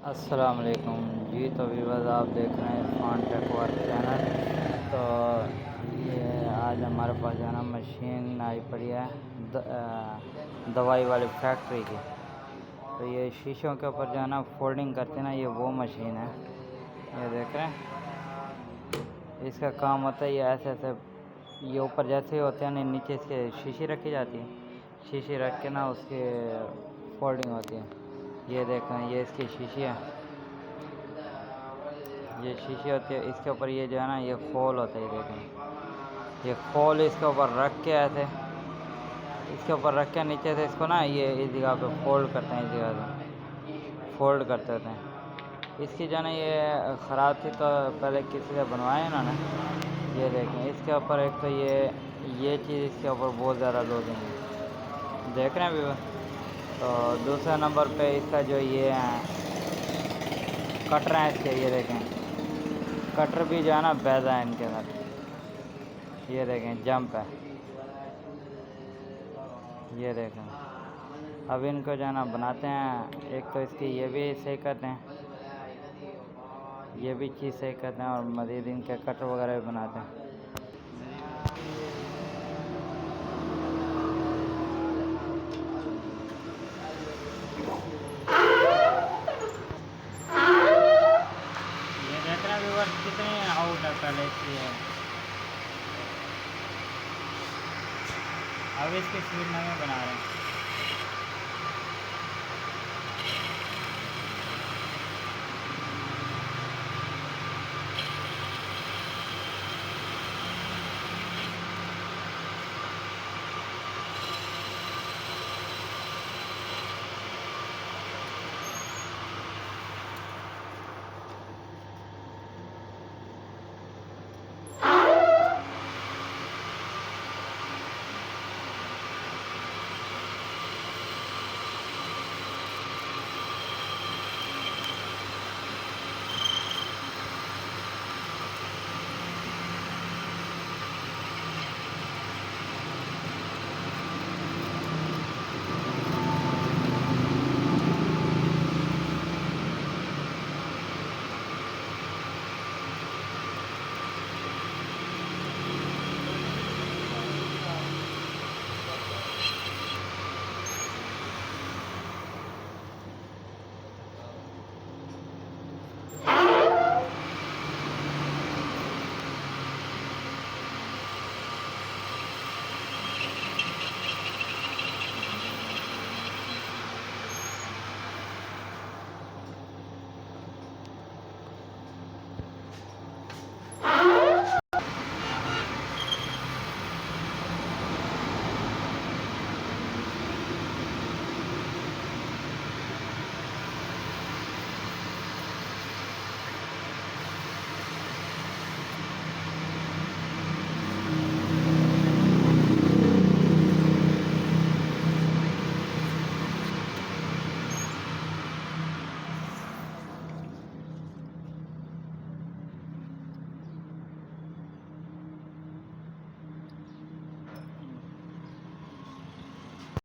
अस्सलाम वालेकुम जी। तो व्यूअर्स, आप देख रहे हैं इरफान टेक वर्क चैनल। तो ये आज हमारे पास जो है ना मशीन आई पड़ी है दवाई वाली फैक्ट्री की। तो ये शीशों के ऊपर जो है ना फोल्डिंग करते हैं ना, ये वो मशीन है। ये देख रहे हैं, इसका काम होता है ये ऐसे ऐसे, ये ऊपर जैसे होते हैं ना, नीचे इसके शीशी रखी जाती है। शीशी रख के ना उसके फोल्डिंग होती है। ये देखें, ये इसकी शीशी है, ये शीशी होती है। इसके ऊपर ये जो है ना ये खोल होता है। ये देखें, ये खोल इसके ऊपर रख के ऐसे, इसके ऊपर रख के नीचे से इसको ना ये इस जगह पे फोल्ड करते हैं, इस जगह से फोल्ड करते होते हैं। इसकी जो है ना ये ख़राब थी तो पहले किसी से बनवाए इन्होंने। ये देखें, इसके ऊपर एक तो ये चीज़ इसके ऊपर बहुत ज़्यादा लोडिंग है, देख रहे हैं अभी। तो दूसरे नंबर पे इसका जो ये है कटर है इसके, ये देखें कटर भी जो है ना बैदा है इनके अंदर। ये देखें जंप है, ये देखें। अब इनको जो है ना बनाते हैं, एक तो इसकी ये भी सही करते हैं, ये भी चीज़ सही करते हैं, और मज़ीद इनके कटर वगैरह भी बनाते हैं। ये देख रहे हैं व्यूअर्स कितने आउट है पहले इसकी है। अब इसकी स्पीड नए बना रहे हैं।